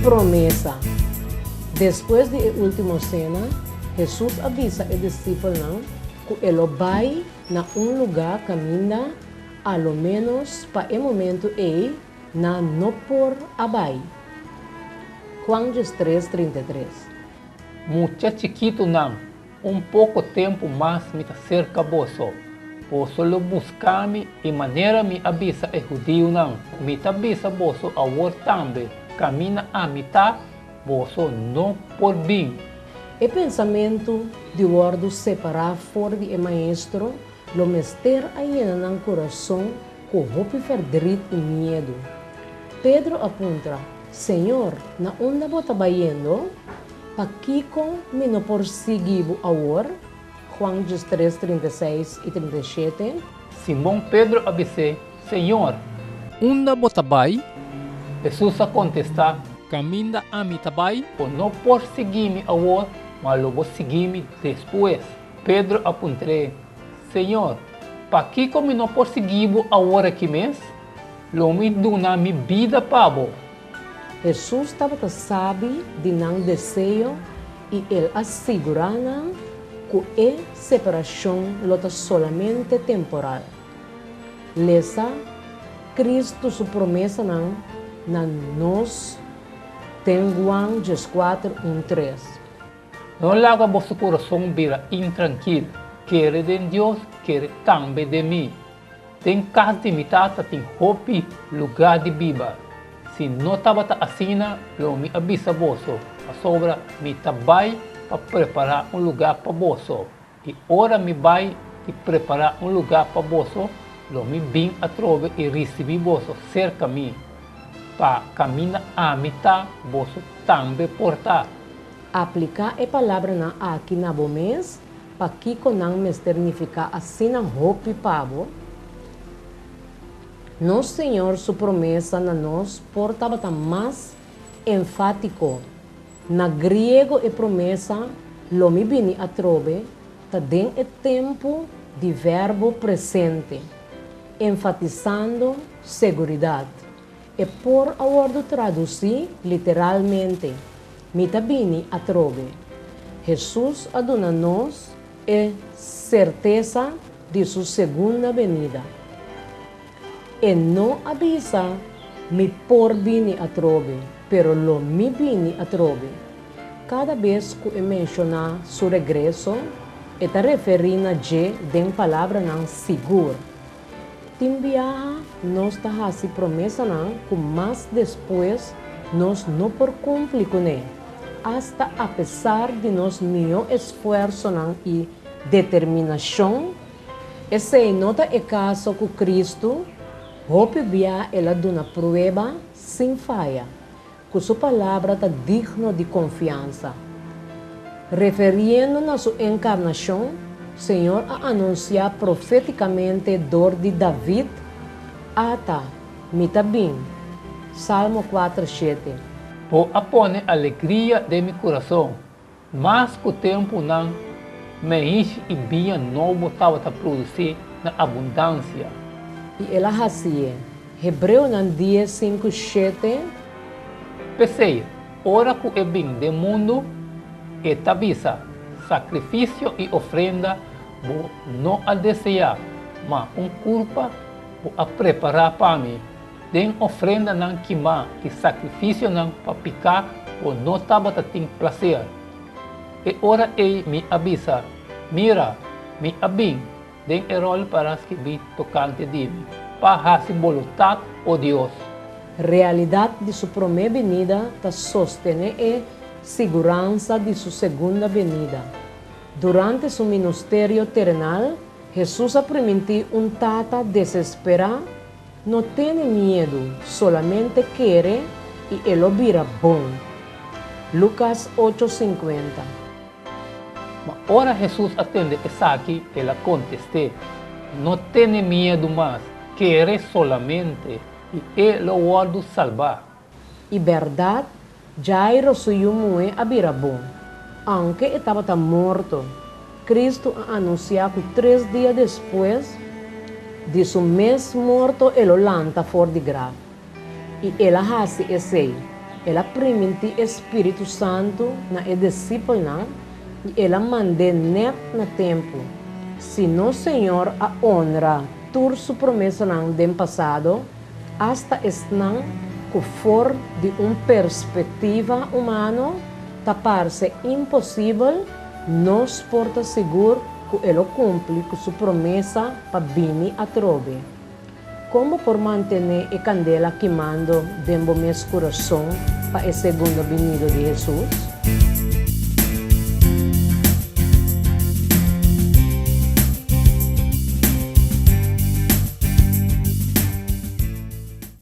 promessa. Depois da última cena, Jesus avisa o discípulo que ele vai na lugar caminha, ao menos para o momento não por abai. Juan 3:33. Mucha chiquito não, pouco tempo mais me cerca boso. Boso lo buscar-me e maneira me avisa é judeu não. Me avisa boso a war também, camina a mitad, boso não por bem. O pensamento de guardo separar fora de maestro, lo mester ainda no coração com roupa verdade e medo. Pedro apunta, Senhor, na onde você está indo? Para que me não perseguiu agora? Juan 3:36 e 37. Simão Pedro avisou, Senhor, onde você vai? Jesus contesta, caminha a mi tabai, ou não por seguir-me agora, mas logo seguir-me depois. Pedro apontou, Senhor, para que me não perseguiu agora aqui mesmo? Lo me dona minha vida para você. Jesus estava sabe de não desejo e ele assegura que a separação é solamente temporal. Lesa, Cristo sua promessa na nós tem Juan 4:1-3. Não larga vosso coração vira intranquilo. Quer de Deus, quer também de mim. Tem casa de mitata, tem roupa, lugar de biba. Se não estava assim, eu me avisa vosso. A sobra me trabalha para preparar lugar para vosso. E ora me vai e preparar lugar para vosso, eu me vim a trove e recebi vosso cerca mim. Para caminhar a mitad, vosso também portar. Aplicar a palavra aqui na mês, para que não me significa assim na roupa pavo. Nosso Senhor, sua promessa na nós, portava mais enfático. Na grego, a promessa, lo me vini a trove, tá den o tempo de verbo presente, enfatizando seguridade. E por agora traduzir literalmente, me tá vini a trove. Jesus aduna nós a certeza de sua segunda venida. E não avisa me por vini a trove, pero lo me vini a trove. Cada vez que eu mencionar seu regresso, está referindo a den palavra não segura. Tim viaja nós está fazendo promessa não, que mais depois nós não por cumprir com ele. Hasta apesar de nós meu esforço não e determinação, esse nota é caso com Cristo. Hope via ela dá uma prova sem falha, que sua palavra está digna de confiança. Referindo a sua encarnação, o Senhor a anunciar profeticamente dor de David, ata, mitabim. Salmo 4:7. Por apone alegria de meu coração, mas que o tempo não me enche e bem novo estava a produzir na abundância. E ela fazia. Hebreu 10:5-7. Pensei, ora que é bem do mundo, e tabisa, sacrifício e ofrenda, vou não a desejar, mas culpa vou a preparar para mim. Den ofrenda não queimar, e sacrifício não para picar, ou não estava a ter prazer. E ora ele me avisa, mira, me abim, den rol para que vi tocante de mim, para a vontade de Deus. Realidade de sua primeira venida está sostener a segurança de sua segunda venida. Durante seu ministério terrenal, Jesus permitiu tata desesperar, não tem medo, solamente quer e ele vira bom. Lucas 8:50. Mas ora Jesus atende essa aqui, ela contestou, não tem medo mais, quer solamente e ele o guarda salvar. E verdade, Jairo suyo mue a vira bom. Aunque estava morto, Cristo anunciou que 3 dias depois de seu mês morto, ele lanta fora de grave. E ele hace esse. ela primiti Espírito Santo na discípula e ela mande net na tempo. Se no Senhor a honra tur su promessa não dem passado, hasta estão que for de perspectiva humana, tapar-se impossível, nos porta seguro que ele cumpre com sua promessa para vir a trove. Como por manter a candela queimando dentro do meu coração para a segunda vinda de Jesus?